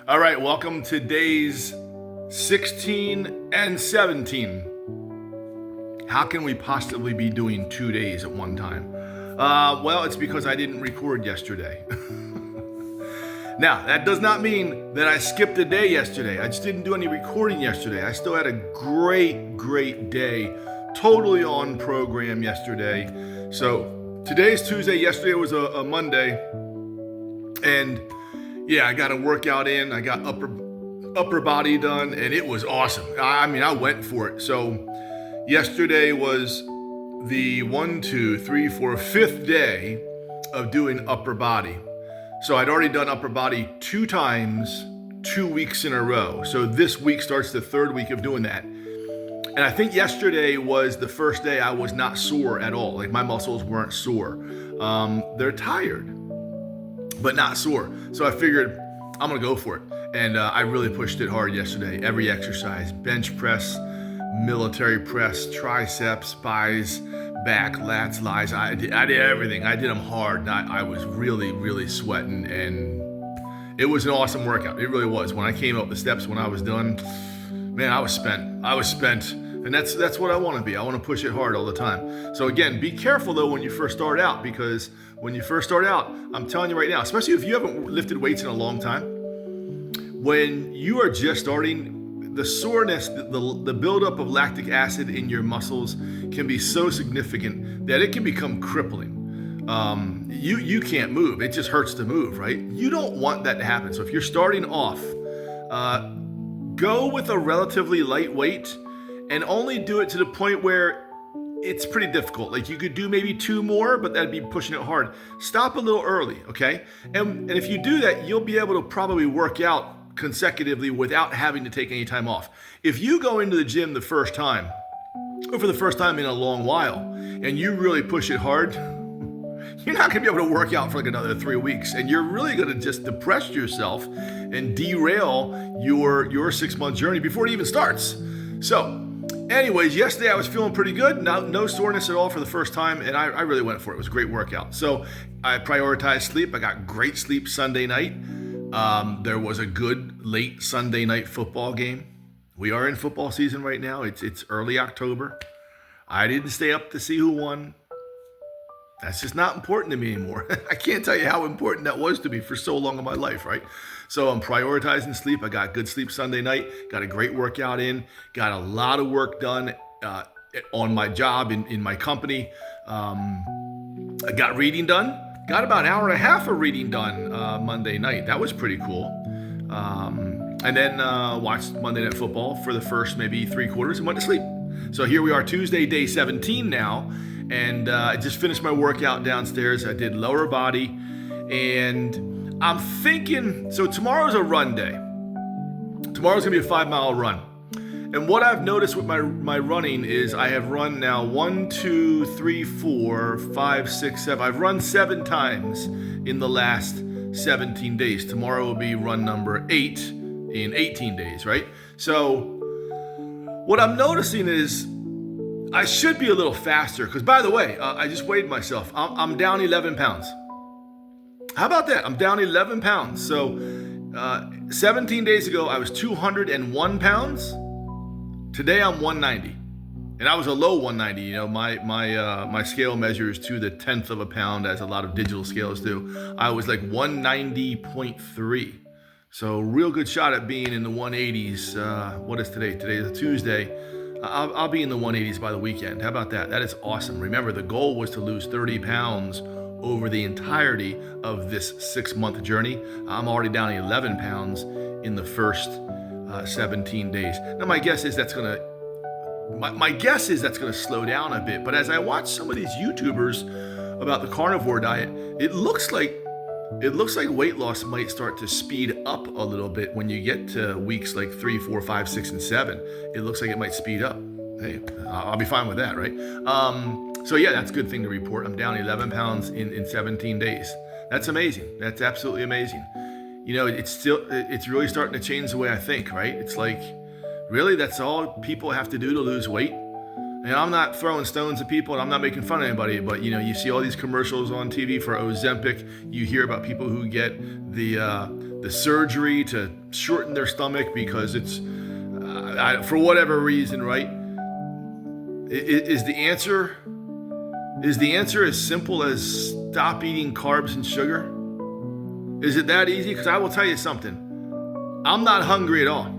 All right, welcome to days 16 and 17. How can we possibly be doing 2 days at one time? Well, it's because I didn't record yesterday. Now, that does not mean that I skipped a day yesterday. I just didn't do any recording yesterday. I still had a great day, totally on program yesterday. So today's Tuesday, yesterday was a Monday, and yeah, I got a workout in. I got upper body done, and it was awesome. I mean, I went for it. So yesterday was the 5th day of doing upper body. So I'd already done upper body 2 times, 2 weeks in a row. So this week starts the 3rd week of doing that. And I think yesterday was the first day I was not sore at all. Like, my muscles weren't sore. They're tired, but not sore. So I figured I'm gonna go for it. And I really pushed it hard yesterday. Every exercise, bench press, military press, triceps, buys, back, lats, lies. I did everything. I did them hard. I was really sweating, and it was an awesome workout. It really was. When I came up the steps, when I was done, man, I was spent. And that's what I want to be. I want to push it hard all the time. So again, be careful though when you first start out, because when you first start out, I'm telling you right now, especially if you haven't lifted weights in a long time, when you are just starting, the soreness, the buildup of lactic acid in your muscles can be so significant that it can become crippling. You can't move. It just hurts to move, right? You don't want that to happen. So if you're starting off, go with a relatively light weight and only do it to the point where it's pretty difficult. Like, you could do maybe 2 more, but that'd be pushing it hard. Stop a little early, okay? And if you do that, you'll be able to probably work out consecutively without having to take any time off. If you go into the gym the first time, or for the first time in a long while, and you really push it hard, you're not gonna be able to work out for like another 3 weeks, and you're really gonna just depress yourself and derail your 6-month journey before it even starts. So anyways, yesterday I was feeling pretty good. No soreness at all for the first time, and I really went for it. It was a great workout. So I prioritized sleep. I got great sleep Sunday night. There was a good late Sunday night football game. We are in football season right now. It's early October. I didn't stay up to see who won. That's just not important to me anymore. I can't tell you how important that was to me for so long in my life, right? So I'm prioritizing sleep. I got good sleep Sunday night, got a great workout in, got a lot of work done on my job in my company. I got reading done. Got about an hour and a half of reading done Monday night. That was pretty cool. And then watched Monday Night Football for the first maybe 3 quarters and went to sleep. So here we are, Tuesday, day 17 now. And I just finished my workout downstairs. I did lower body, and I'm thinking, so tomorrow's a run day. Tomorrow's gonna be a 5-mile run. And what I've noticed with my running is I have run now 1, 2, 3, 4, 5, 6, 7. I've run 7 times in the last 17 days. Tomorrow will be run number 8 in 18 days, right? So what I'm noticing is I should be a little faster, because by the way, I just weighed myself. I'm down 11 pounds. How about that? I'm down 11 pounds. So 17 days ago, I was 201 pounds. Today I'm 190. And I was a low 190. You know, my scale measures to the 10th of a pound, as a lot of digital scales do. I was like 190.3. So real good shot at being in the 180s. What is today? Today is a Tuesday. I'll be in the 180s by the weekend. How about that? That is awesome. Remember, the goal was to lose 30 pounds over the entirety of this 6-month journey. I'm already down 11 pounds in the first 17 days. Now, my guess is that's gonna slow down a bit. But as I watch some of these YouTubers about the carnivore diet, it looks like weight loss might start to speed up a little bit when you get to weeks like 3, 4, 5, 6, and 7. It looks like it might speed up. Hey, I'll be fine with that, right? So yeah, that's a good thing to report. I'm down 11 pounds in 17 days. That's amazing. That's absolutely amazing. You know, it's really starting to change the way I think, right? It's like, really, that's all people have to do to lose weight? And I'm not throwing stones at people, and I'm not making fun of anybody, but you see all these commercials on TV for Ozempic. You hear about people who get the the surgery to shorten their stomach because it's for whatever reason, right? Is the answer as simple as stop eating carbs and sugar? Is it that easy? Because I will tell you something. I'm not hungry at all.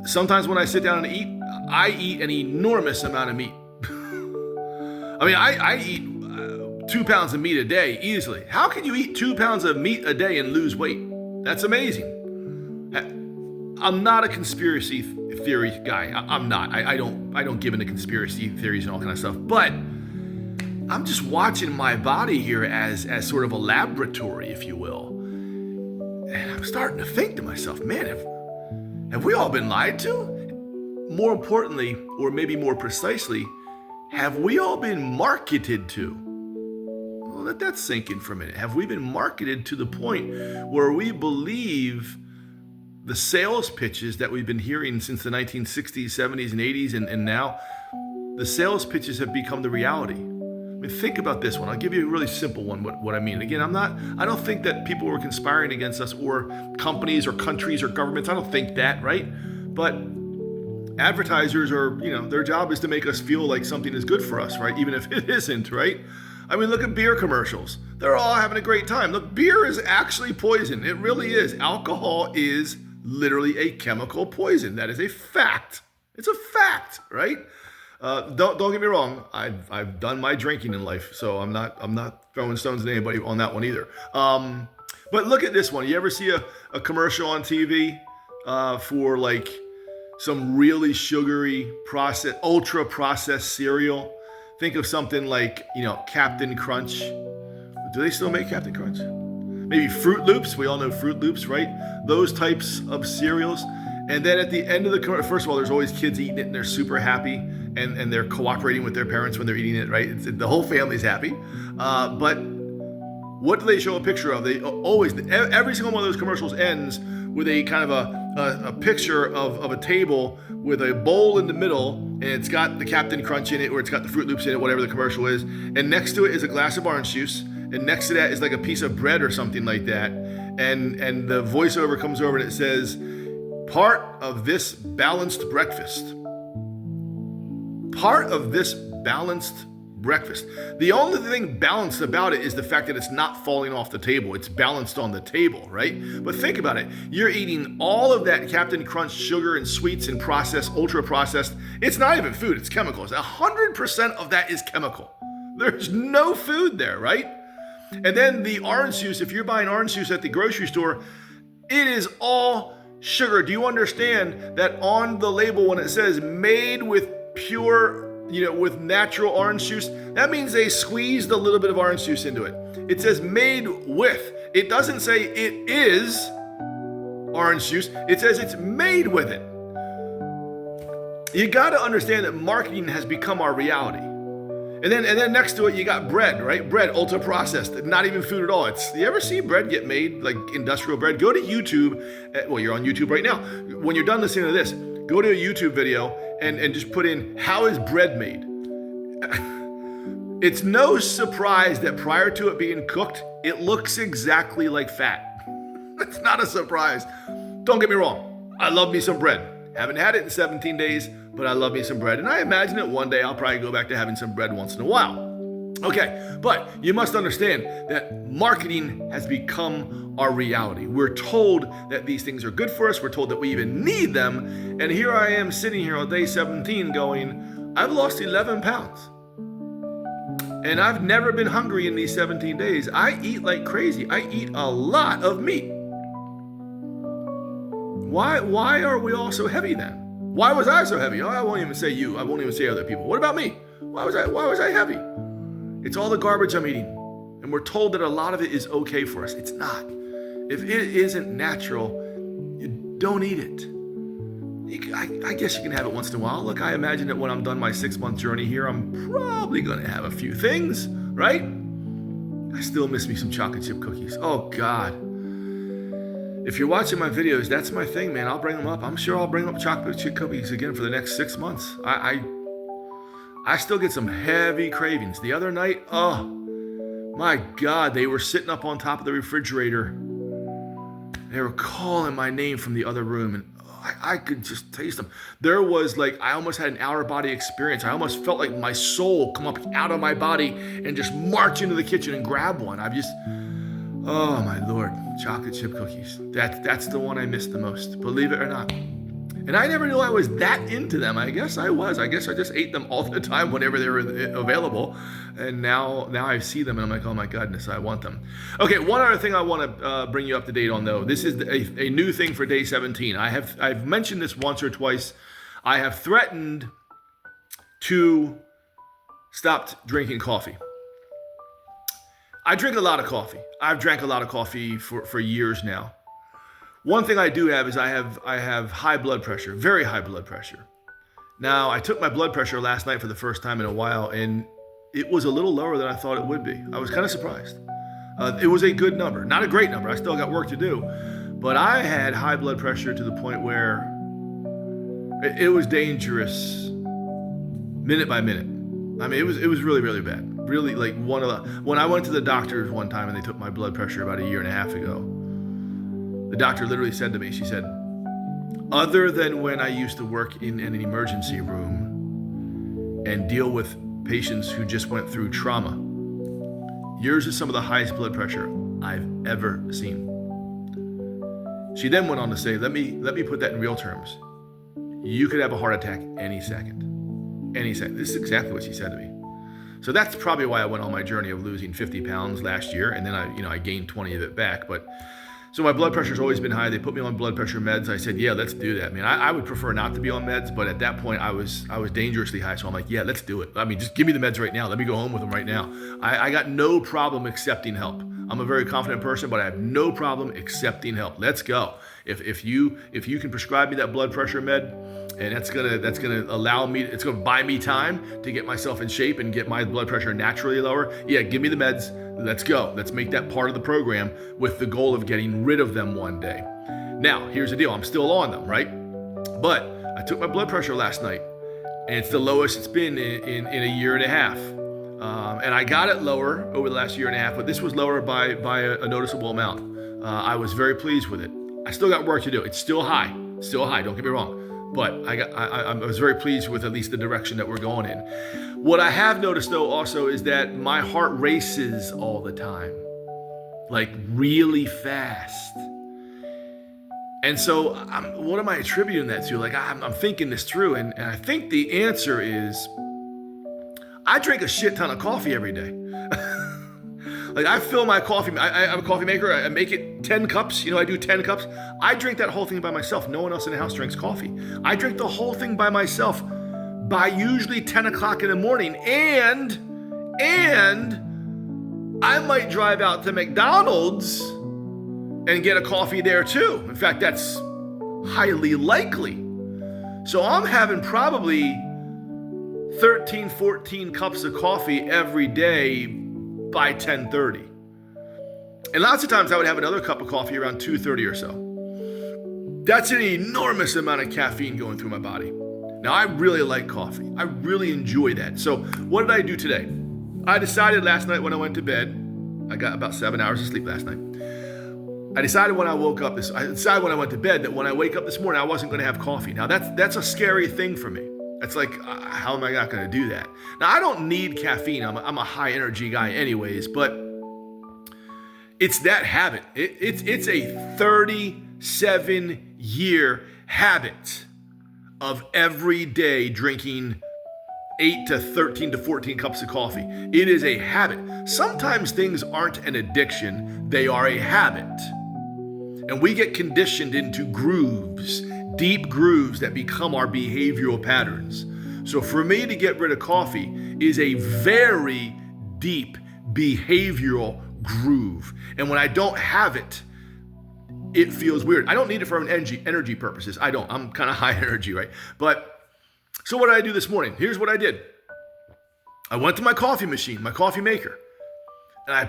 Sometimes when I sit down and eat, I eat an enormous amount of meat. I mean, I eat 2 pounds of meat a day easily. How can you eat 2 pounds of meat a day and lose weight? That's amazing. I'm not a conspiracy theory guy. I'm not. I don't give into conspiracy theories and all kind of stuff. But I'm just watching my body here as sort of a laboratory, if you will. And I'm starting to think to myself, man, have we all been lied to? More importantly, or maybe more precisely, have we all been marketed to? Well, let that sink in for a minute. Have we been marketed to the point where we believe the sales pitches that we've been hearing since the 1960s, 70s, and 80s, and now, the sales pitches have become the reality? I mean, think about this one. I'll give you a really simple one, what I mean. Again, I don't think that people were conspiring against us or companies or countries or governments. I don't think that, right? But advertisers are, their job is to make us feel like something is good for us, right? Even if it isn't, right? I mean, look at beer commercials. They're all having a great time. Look, beer is actually poison. It really is. Alcohol is literally a chemical poison. That is a fact. It's a fact, right? Don't get me wrong. I've done my drinking in life, so I'm not throwing stones at anybody on that one either. But look at this one. You ever see a commercial on TV for like some really sugary ultra processed cereal? Think of something like Captain Crunch. Do they still make Captain Crunch? Maybe Fruit Loops. We all know Fruit Loops, right? Those types of cereals. And then at the end of the commercial, first of all, there's always kids eating it and they're super happy and they're cooperating with their parents when they're eating it, right? The whole family's happy. But what do they show a picture of? They always, every single one of those commercials ends with a kind of a picture of a table with a bowl in the middle, and it's got the Captain Crunch in it, or it's got the Fruit Loops in it, whatever the commercial is. And next to it is a glass of orange juice. And next to that is like a piece of bread or something like that. And the voiceover comes over and it says, part of this balanced breakfast. Part of this balanced breakfast. The only thing balanced about it is the fact that it's not falling off the table. It's balanced on the table, right? But think about it. You're eating all of that Captain Crunch sugar and sweets and processed, ultra processed. It's not even food, it's chemicals. 100% of that is chemical. There's no food there, right? And then the orange juice, if you're buying orange juice at the grocery store, it is all sugar. Do you understand that on the label when it says made with pure, with natural orange juice, that means they squeezed a little bit of orange juice into it. It says made with. It doesn't say it is orange juice. It says it's made with it. You got to understand that marketing has become our reality. And then next to it, you got bread, right? Bread, ultra processed, not even food at all. You ever see bread get made, like industrial bread? Go to YouTube. Well, you're on YouTube right now. When you're done listening to this, go to a YouTube video and just put in, how is bread made? It's no surprise that prior to it being cooked, it looks exactly like fat. It's not a surprise. Don't get me wrong. I love me some bread. Haven't had it in 17 days, but I love me some bread. And I imagine that one day I'll probably go back to having some bread once in a while. Okay, but you must understand that marketing has become our reality. We're told that these things are good for us. We're told that we even need them. And here I am sitting here on day 17 going, I've lost 11 pounds. And I've never been hungry in these 17 days. I eat like crazy. I eat a lot of meat. Why are we all so heavy then? Why was I so heavy? Oh, I won't even say you. I won't even say other people. What about me? Why was I heavy? It's all the garbage I'm eating. And we're told that a lot of it is okay for us. It's not. If it isn't natural, you don't eat it. I guess you can have it once in a while. Look, I imagine that when I'm done my 6-month journey here, I'm probably going to have a few things, right? I still miss me some chocolate chip cookies. Oh, God. If you're watching my videos, that's my thing, man. I'll bring them up. I'm sure I'll bring up chocolate chip cookies again for the next 6 months. I still get some heavy cravings. The other night, oh, my God, they were sitting up on top of the refrigerator. They were calling my name from the other room, and I could just taste them. There was like, I almost had an out-of-body experience. I almost felt like my soul come up out of my body and just march into the kitchen and grab one. Oh my Lord, chocolate chip cookies. That's the one I miss the most, believe it or not. And I never knew I was that into them. I guess I was. I guess I just ate them all the time whenever they were available. And now I see them and I'm like, oh my goodness, I want them. Okay, one other thing I want to bring you up to date on though. This is a new thing for day 17. I've mentioned this once or twice. I have threatened to stop drinking coffee. I drink a lot of coffee. I've drank a lot of coffee for years now. One thing I do have is I have high blood pressure, very high blood pressure. Now, I took my blood pressure last night for the first time in a while, and it was a little lower than I thought it would be. I was kind of surprised. It was a good number, not a great number. I still got work to do, but I had high blood pressure to the point where it was dangerous minute by minute. I mean, it was really, really bad. Really, like when I went to the doctor one time and they took my blood pressure about a year and a half ago, the doctor literally said to me, she said, other than when I used to work in an emergency room and deal with patients who just went through trauma, yours is some of the highest blood pressure I've ever seen. She then went on to say, let me put that in real terms. You could have a heart attack any second. Any second. This is exactly what she said to me. So that's probably why I went on my journey of losing 50 pounds last year, and then I gained 20 of it back. But so my blood pressure's always been high. They put me on blood pressure meds. I said, yeah, let's do that. I mean, I would prefer not to be on meds, but at that point I was dangerously high. So I'm like, yeah, let's do it. I mean, just give me the meds right now. Let me go home with them right now. I got no problem accepting help. I'm a very confident person, but I have no problem accepting help. Let's go. If you can prescribe me that blood pressure med, and that's gonna allow me, it's gonna buy me time to get myself in shape and get my blood pressure naturally lower. Yeah, give me the meds. Let's go. Let's make that part of the program with the goal of getting rid of them one day. Now, here's the deal. I'm still on them, right? But I took my blood pressure last night, and it's the lowest it's been in a year and a half. And I got it lower over the last year and a half, but this was lower by a noticeable amount. I was very pleased with it. I still got work to do. It's still high, don't get me wrong. But I was very pleased with at least the direction that we're going in. What I have noticed though also is that my heart races all the time, like really fast. And so what am I attributing that to? Like I'm thinking this through, and I think the answer is I drink a shit ton of coffee every day. Like I fill my coffee, I have a coffee maker, I make it 10 cups, I do 10 cups. I drink that whole thing by myself. No one else in the house drinks coffee. I drink the whole thing by myself by usually 10 o'clock in the morning. And I might drive out to McDonald's and get a coffee there too. In fact, that's highly likely. So I'm having probably 13, 14 cups of coffee every day by 10:30. And lots of times I would have another cup of coffee around 2:30 or so. That's an enormous amount of caffeine going through my body. Now, I really like coffee. I really enjoy that. So what did I do today? I decided last night when I went to bed, I got about 7 hours of sleep last night. I decided when I went to bed that when I wake up this morning, I wasn't going to have coffee. Now, that's a scary thing for me. It's like, how am I not going to do that? Now, I don't need caffeine. I'm a high energy guy anyways, but it's that habit. It's a 37-year habit of every day drinking 8 to 13 to 14 cups of coffee. It is a habit. Sometimes things aren't an addiction. They are a habit. And we get conditioned into grooves, deep grooves that become our behavioral patterns. So for me to get rid of coffee is a very deep behavioral groove. And when I don't have it, it feels weird. I don't need it for energy purposes. I don't. I'm kind of high energy, right? But so what did I do this morning? Here's what I did. I went to my coffee machine, my coffee maker, and I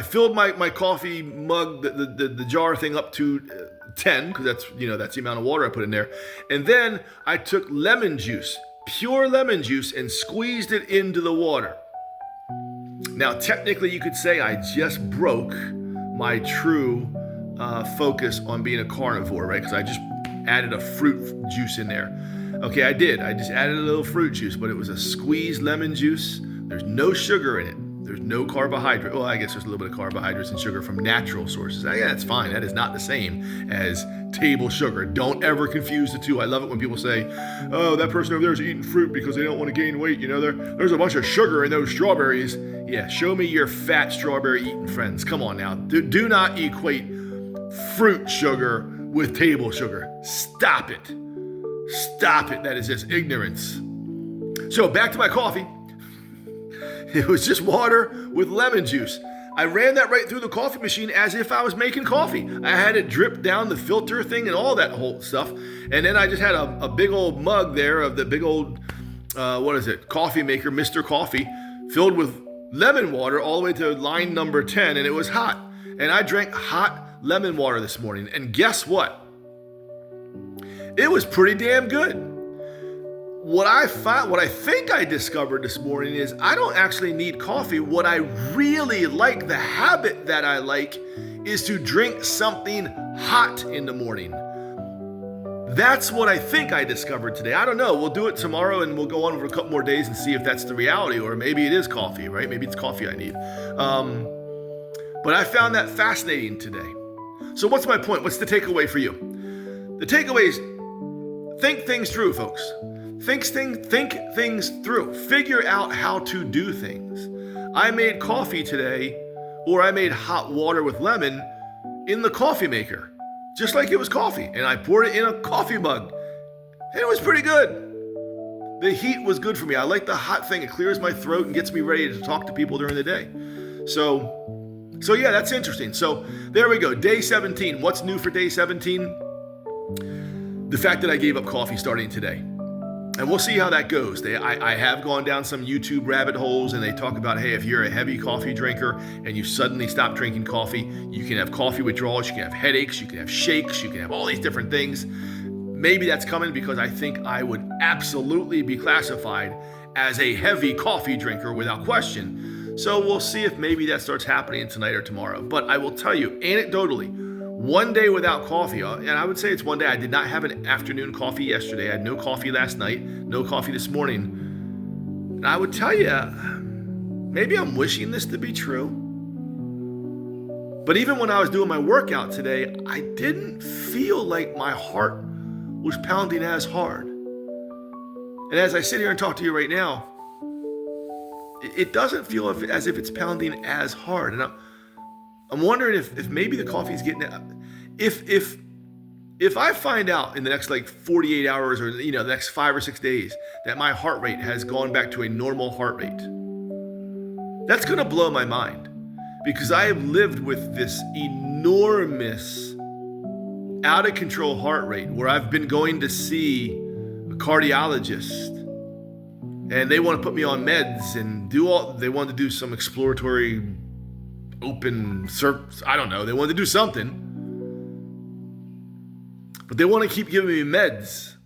filled my coffee mug, the jar thing up to 10, because that's the amount of water I put in there. And then I took lemon juice, pure lemon juice, and squeezed it into the water. Now, technically you could say I just broke my true focus on being a carnivore, right? Because I just added a fruit juice in there. Okay, I did. I just added a little fruit juice, but it was a squeezed lemon juice. There's no sugar in it. There's no carbohydrate. Well, I guess there's a little bit of carbohydrates and sugar from natural sources. Yeah, that's fine. That is not the same as table sugar. Don't ever confuse the two. I love it when people say, oh, that person over there is eating fruit because they don't want to gain weight. You know, there's a bunch of sugar in those strawberries. Yeah, show me your fat strawberry eating friends. Come on now. Do not equate fruit sugar with table sugar. Stop it. Stop it. That is just ignorance. So back to my coffee. It was just water with lemon juice. I ran that right through the coffee machine as if I was making coffee. I had it drip down the filter thing and all that whole stuff. And then I just had a big old mug there of the big old, coffee maker, Mr. Coffee, filled with lemon water all the way to line number 10, and it was hot. And I drank hot lemon water this morning. And guess what? It was pretty damn good. What I think I discovered this morning is I don't actually need coffee. What I really like, the habit that I like, is to drink something hot in the morning. That's what I think I discovered today. I don't know. We'll do it tomorrow and we'll go on for a couple more days and see if that's the reality, or maybe it is coffee, right? Maybe it's coffee I need. But I found that fascinating today. So what's my point? What's the takeaway for you? The takeaway is think things through, folks. Think things through. Figure out how to do things. I made coffee today, or I made hot water with lemon in the coffee maker, just like it was coffee. And I poured it in a coffee mug. And it was pretty good. The heat was good for me. I like the hot thing. It clears my throat and gets me ready to talk to people during the day. So yeah, that's interesting. So there we go. Day 17. What's new for day 17? The fact that I gave up coffee starting today. And we'll see how that goes. I have gone down some YouTube rabbit holes, and they talk about, hey, if you're a heavy coffee drinker and you suddenly stop drinking coffee, you can have coffee withdrawals, you can have headaches, you can have shakes, you can have all these different things. Maybe that's coming because I think I would absolutely be classified as a heavy coffee drinker without question. So we'll see if maybe that starts happening tonight or tomorrow. But I will tell you, anecdotally, one day without coffee, and I would say it's one day. I did not have an afternoon coffee yesterday. I had no coffee last night, no coffee this morning. And I would tell you, maybe I'm wishing this to be true. But even when I was doing my workout today, I didn't feel like my heart was pounding as hard. And as I sit here and talk to you right now, it doesn't feel as if it's pounding as hard. And I'm wondering if maybe the coffee's getting it. If I find out in the next 48 hours or the next 5 or 6 days that my heart rate has gone back to a normal heart rate, that's going to blow my mind, because I have lived with this enormous out of control heart rate where I've been going to see a cardiologist and they want to put me on meds and they want to do some exploratory I don't know. They wanted to do something, but they want to keep giving me meds.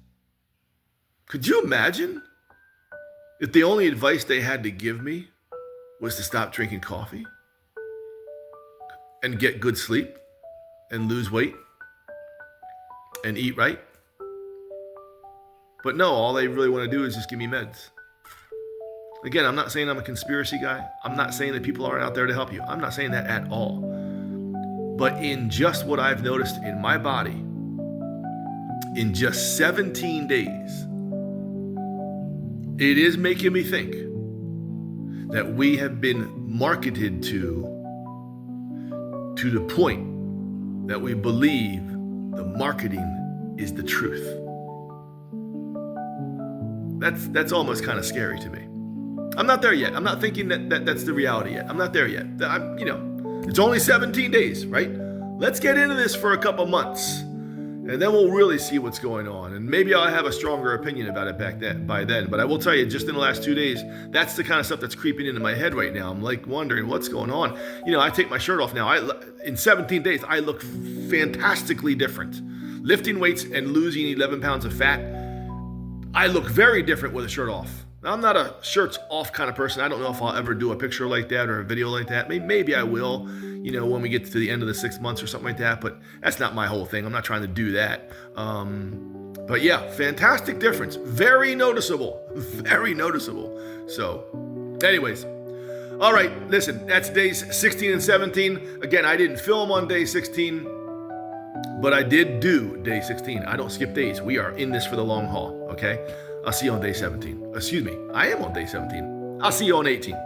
Could you imagine if the only advice they had to give me was to stop drinking coffee and get good sleep and lose weight and eat right? But no, all they really want to do is just give me meds. Again, I'm not saying I'm a conspiracy guy. I'm not saying that people aren't out there to help you. I'm not saying that at all. But in just what I've noticed in my body, in just 17 days, it is making me think that we have been marketed to the point that we believe the marketing is the truth. That's almost kind of scary to me. I'm not there yet. I'm not thinking that's the reality yet. I'm not there yet. It's only 17 days, right? Let's get into this for a couple months, and then we'll really see what's going on. And maybe I'll have a stronger opinion about it by then. But I will tell you, just in the last 2 days, that's the kind of stuff that's creeping into my head right now. I'm wondering what's going on. I take my shirt off now. In 17 days, I look fantastically different. Lifting weights and losing 11 pounds of fat, I look very different with a shirt off. Now, I'm not a shirts off kind of person. I don't know if I'll ever do a picture like that or a video like that. Maybe I will, when we get to the end of the 6 months or something like that. But that's not my whole thing. I'm not trying to do that. But yeah, fantastic difference. Very noticeable. Very noticeable. So, anyways. All right, listen, that's days 16 and 17. Again, I didn't film on day 16, but I did do day 16. I don't skip days. We are in this for the long haul, okay? I'll see you on day 17. Excuse me, I am on day 17. I'll see you on 18.